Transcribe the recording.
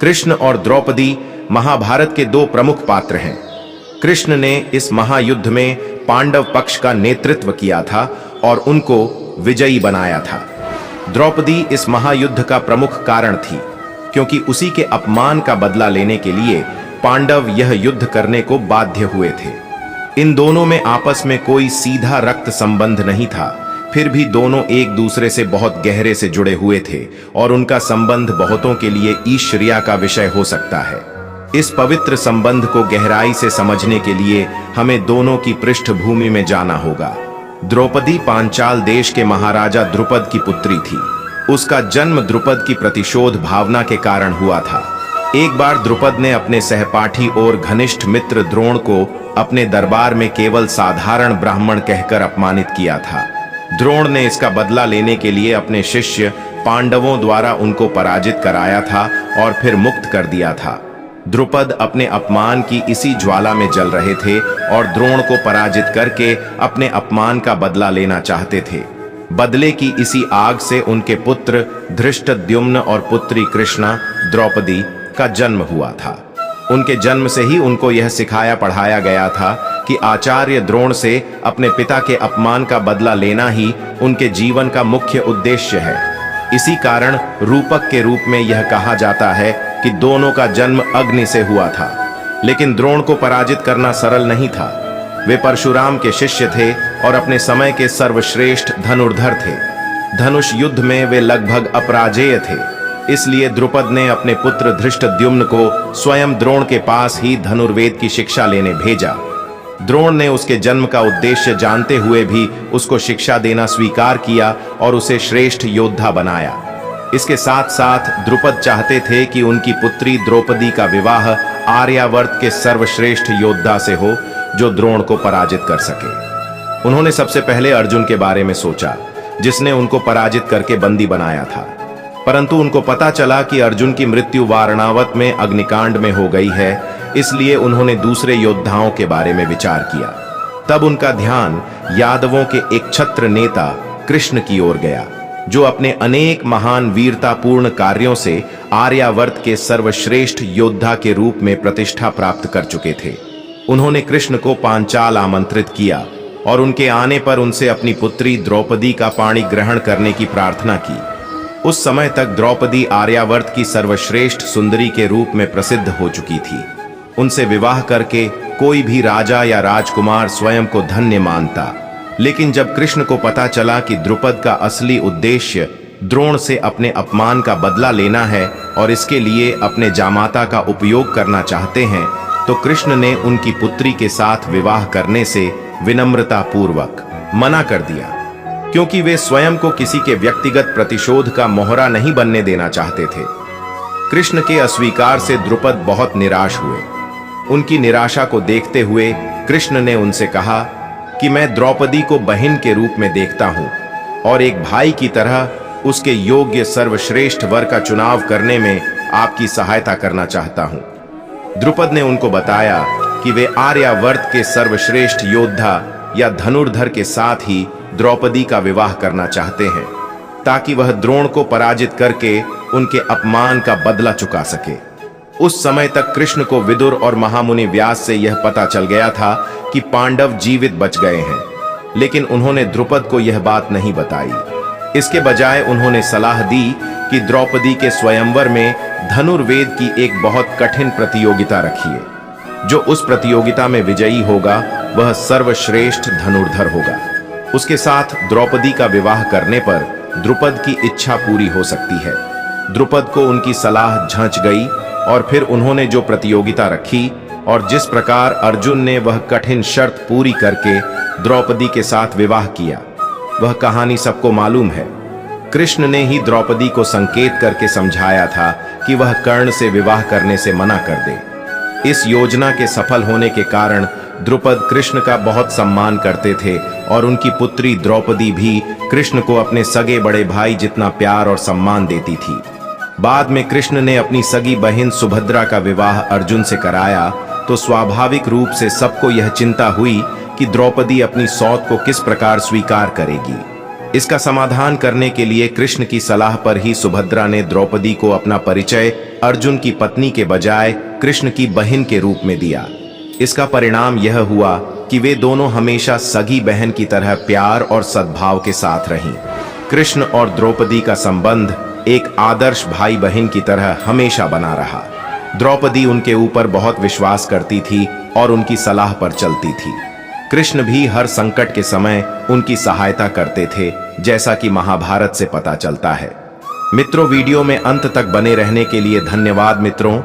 कृष्ण और द्रौपदी महाभारत के दो प्रमुख पात्र हैं। कृष्ण ने इस महायुद्ध में पांडव पक्ष का नेतृत्व किया था और उनको विजयी बनाया था। द्रौपदी इस महायुद्ध का प्रमुख कारण थी, क्योंकि उसी के अपमान का बदला लेने के लिए पांडव यह युद्ध करने को बाध्य हुए थे। इन दोनों में आपस में कोई सीधा रक्त संबंध नहीं था, फिर भी दोनों एक दूसरे से बहुत गहरे से जुड़े हुए थे और उनका संबंध बहुतों के लिए ईर्ष्या का विषय हो सकता है। इस पवित्र संबंध को गहराई से समझने के लिए हमें दोनों की पृष्ठभूमि में जाना होगा। द्रौपदी पांचाल देश के महाराजा द्रुपद की पुत्री थी। उसका जन्म द्रुपद की प्रतिशोध भावना के कारण हुआ था। एक बार द्रुपद ने अपने सहपाठी और घनिष्ठ मित्र द्रोण को अपने दरबार में केवल साधारण ब्राह्मण कहकर अपमानित किया था। द्रोण ने इसका बदला लेने के लिए अपने शिष्य पांडवों द्वारा उनको पराजित कराया था और फिर मुक्त कर दिया था। द्रुपद अपने अपमान की इसी ज्वाला में जल रहे थे और द्रोण को पराजित करके अपने अपमान का बदला लेना चाहते थे। बदले की इसी आग से उनके पुत्र धृष्टद्युम्न और पुत्री कृष्णा द्रौपदी का जन्म हुआ था। उनके जन्म से ही उनको यह सिखाया पढ़ाया गया था कि आचार्य द्रोण से अपने पिता के अपमान का बदला लेना ही उनके जीवन का मुख्य उद्देश्य है। इसी कारण रूपक के रूप में यह कहा जाता है कि दोनों का जन्म अग्नि से हुआ था। लेकिन द्रोण को पराजित करना सरल नहीं था। वे परशुराम के शिष्य थे और अपने समय के सर्वश्रेष्ठ धनुर्धर थे। धनुष युद्ध में वे लगभग अपराजेय थे। इसलिए द्रुपद ने अपने पुत्र धृष्टद्युम्न को स्वयं द्रोण के पास ही धनुर्वेद की शिक्षा लेने भेजा। द्रोण ने उसके जन्म का उद्देश्य जानते हुए भी उसको शिक्षा देना स्वीकार किया और उसे श्रेष्ठ योद्धा बनाया। इसके साथ साथ द्रुपद चाहते थे कि उनकी पुत्री द्रौपदी का विवाह आर्यावर्त के सर्वश्रेष्ठ योद्धा से हो, जो द्रोण को पराजित कर सके। उन्होंने सबसे पहले अर्जुन के बारे में सोचा, जिसने उनको पराजित करके बंदी बनाया था। परंतु उनको पता चला कि अर्जुन की मृत्यु वारणावत में अग्निकांड में हो गई है, इसलिए उन्होंने दूसरे योद्धाओं के बारे में विचार किया। तब उनका ध्यान यादवों के एक छत्र नेता कृष्ण की ओर गया, जो अपने अनेक महान वीरतापूर्ण कार्यों से आर्यावर्त के सर्वश्रेष्ठ योद्धा के रूप में प्रतिष्ठा प्राप्त कर चुके थे। उन्होंने कृष्ण को पांचाल आमंत्रित किया और उनके आने पर उनसे अपनी पुत्री द्रौपदी का पाणी ग्रहण करने की प्रार्थना की। उस समय तक द्रौपदी आर्यावर्त की सर्वश्रेष्ठ सुंदरी के रूप में प्रसिद्ध हो चुकी थी। उनसे विवाह करके कोई भी राजा या राजकुमार स्वयं को धन्य मानता। लेकिन जब कृष्ण को पता चला कि द्रुपद का असली उद्देश्य द्रोण से अपने अपमान का बदला लेना है और इसके लिए अपने जामाता का उपयोग करना चाहते हैं, तो कृष्ण ने उनकी पुत्री के साथ विवाह करने से विनम्रता पूर्वक मना कर दिया, क्योंकि वे स्वयं को किसी के व्यक्तिगत प्रतिशोध का मोहरा नहीं बनने देना चाहते थे। कृष्ण के अस्वीकार से द्रुपद बहुत निराश हुए। उनकी निराशा को देखते हुए कृष्ण ने उनसे कहा कि मैं द्रौपदी को बहन के रूप में देखता हूं और एक भाई की तरह उसके योग्य सर्वश्रेष्ठ वर का चुनाव करने में आपकी सहायता करना चाहता हूं। द्रुपद ने उनको बताया कि वे आर्यावर्त के सर्वश्रेष्ठ योद्धा या धनुर्धर के साथ ही द्रौपदी का विवाह करना चाहते हैं, ताकि वह द्रोण को पराजित करके उनके अपमान का बदला चुका सके। उस समय तक कृष्ण को विदुर और महामुनि व्यास से यह पता चल गया था कि पांडव जीवित बच गए हैं, लेकिन उन्होंने द्रुपद को यह बात नहीं बताई। इसके बजाय उन्होंने सलाह दी कि द्रौपदी के स्वयंवर में धनुर्वेद की एक बहुत कठिन प्रतियोगिता रखिए। जो उस प्रतियोगिता में विजयी होगा वह सर्वश्रेष्ठ धनुर्धर होगा। उसके साथ द्रौपदी का विवाह करने पर द्रुपद की इच्छा पूरी हो सकती है। द्रुपद को उनकी सलाह झंझ गई और फिर उन्होंने जो प्रतियोगिता रखी और जिस प्रकार अर्जुन ने वह कठिन शर्त पूरी करके द्रौपदी के साथ विवाह किया, वह कहानी सबको मालूम है। कृष्ण ने ही द्रौपदी को संकेत करके समझाया था कि वह कर्ण से विवाह करने से मना कर दे। इस योजना के सफल होने के कारण द्रुपद कृष्ण का बहुत सम्मान करते थे और उनकी पुत्री द्रौपदी भी कृष्ण को अपने सगे बड़े भाई जितना प्यार और सम्मान देती थी। बाद में कृष्ण ने अपनी सगी बहन सुभद्रा का विवाह अर्जुन से कराया, तो स्वाभाविक रूप से सबको यह चिंता हुई कि द्रौपदी अपनी सौत को किस प्रकार स्वीकार करेगी। इसका समाधान करने के लिए कृष्ण की सलाह पर ही सुभद्रा ने द्रौपदी को अपना परिचय अर्जुन की पत्नी के बजाय कृष्ण की बहन के रूप में दिया। इसका परिणाम यह हुआ कि वे दोनों हमेशा सगी बहन की तरह प्यार और सद्भाव के साथ रहीं। कृष्ण और द्रौपदी का संबंध एक आदर्श भाई बहन की तरह हमेशा बना रहा। द्रौपदी उनके ऊपर बहुत विश्वास करती थी और उनकी सलाह पर चलती थी। कृष्ण भी हर संकट के समय उनकी सहायता करते थे, जैसा कि महाभारत से पता चलता है। मित्रों, वीडियो में अंत तक बने रहने के लिए धन्यवाद मित्रों।